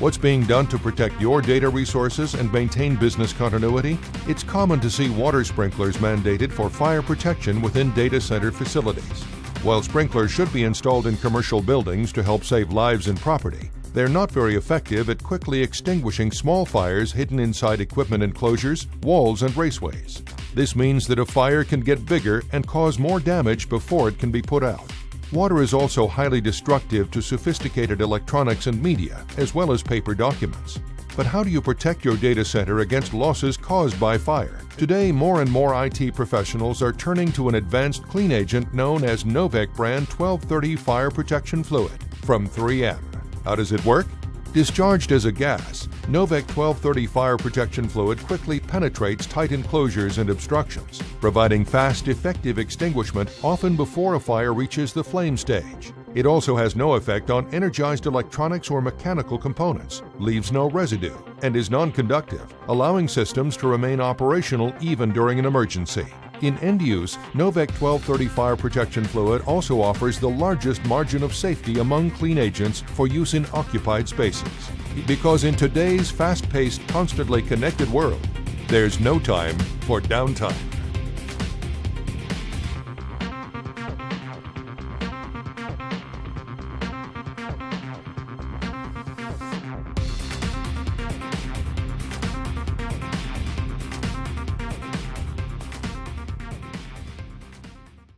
What's being done to protect your data resources and maintain business continuity? It's common to see water sprinklers mandated for fire protection within data center facilities. While sprinklers should be installed in commercial buildings to help save lives and property, they're not very effective at quickly extinguishing small fires hidden inside equipment enclosures, walls, and raceways. This means that a fire can get bigger and cause more damage before it can be put out. Water is also highly destructive to sophisticated electronics and media, as well as paper documents. But how do you protect your data center against losses caused by fire? Today, more and more IT professionals are turning to an advanced clean agent known as Novec brand 1230 fire protection fluid from 3M. How does it work? Discharged as a gas, Novec 1230 fire protection fluid quickly penetrates tight enclosures and obstructions, providing fast, effective extinguishment often before a fire reaches the flame stage. It also has no effect on energized electronics or mechanical components, leaves no residue, and is non-conductive, allowing systems to remain operational even during an emergency. In end use, Novec 1230 fire protection fluid also offers the largest margin of safety among clean agents for use in occupied spaces. Because in today's fast-paced, constantly connected world, there's no time for downtime.